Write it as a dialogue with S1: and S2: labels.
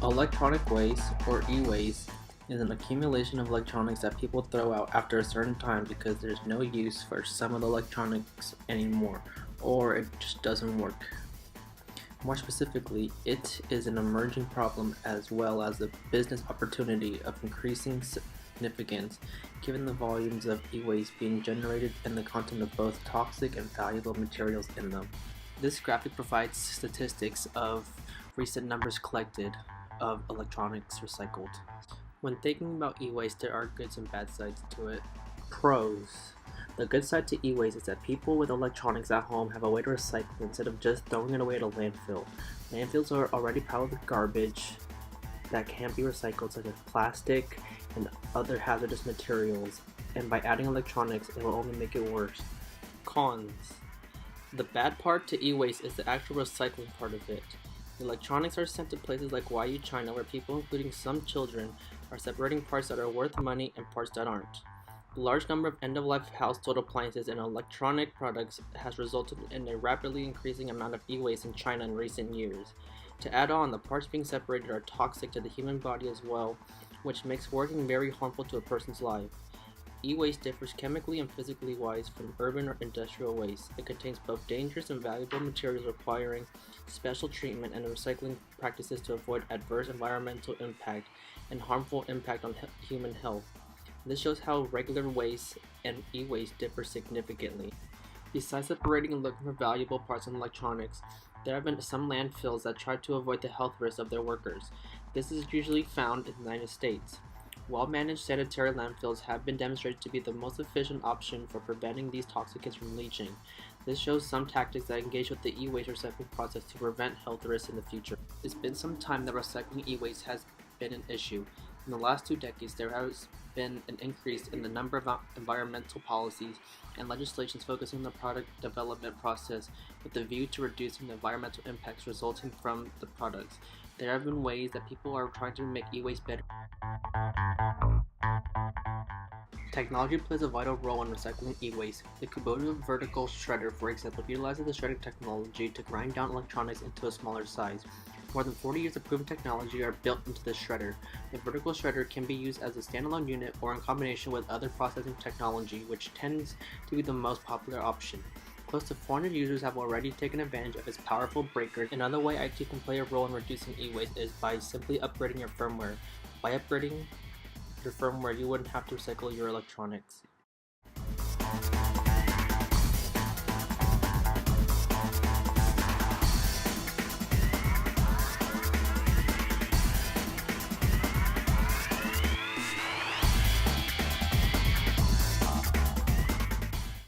S1: Electronic waste, or e-waste, is an accumulation of electronics that people throw out after a certain time because there's no use for some of the electronics anymore, or it just doesn't work. More specifically, it is an emerging problem as well as a business opportunity of increasing significance given the volumes of e-waste being generated and the content of both toxic and valuable materials in them. This graphic provides statistics of recent numbers collected of electronics recycled. When thinking about e-waste, there are good and bad sides to it. Pros. The good side to e-waste is that people with electronics at home have a way to recycle instead of just throwing it away at a landfill. Landfills are already piled with garbage that can't be recycled, such as plastic and other hazardous materials, and by adding electronics, it will only make it worse. Cons. The bad part to e-waste is the actual recycling part of it. The electronics are sent to places like Huayu, China, where people, including some children, are separating parts that are worth money and parts that aren't. The large number of end-of-life household appliances and electronic products has resulted in a rapidly increasing amount of e-waste in China in recent years. To add on, the parts being separated are toxic to the human body as well, which makes working very harmful to a person's life. E-waste differs chemically and physically wise from urban or industrial waste. It contains both dangerous and valuable materials requiring special treatment and recycling practices to avoid adverse environmental impact and harmful impact on human health. This shows how regular waste and e-waste differ significantly. Besides separating and looking for valuable parts in electronics, there have been some landfills that try to avoid the health risks of their workers. This is usually found in the United States. Well-managed sanitary landfills have been demonstrated to be the most efficient option for preventing these toxicants from leaching. This shows some tactics that engage with the e-waste recycling process to prevent health risks in the future. It's been some time that recycling e-waste has been an issue. In the last 2 decades, there has been an increase in the number of environmental policies and legislations focusing on the product development process with the view to reducing the environmental impacts resulting from the products. There have been ways that people are trying to make e-waste better. Technology plays a vital role in recycling e-waste. The Kubota vertical shredder, for example, utilizes the shredding technology to grind down electronics into a smaller size. More than 40 years of proven technology are built into the shredder. The vertical shredder can be used as a standalone unit or in combination with other processing technology, which tends to be the most popular option. Close to 400 users have already taken advantage of its powerful breaker. Another way IT can play a role in reducing e-waste is by simply upgrading your firmware. By upgrading your firmware, you wouldn't have to recycle your electronics.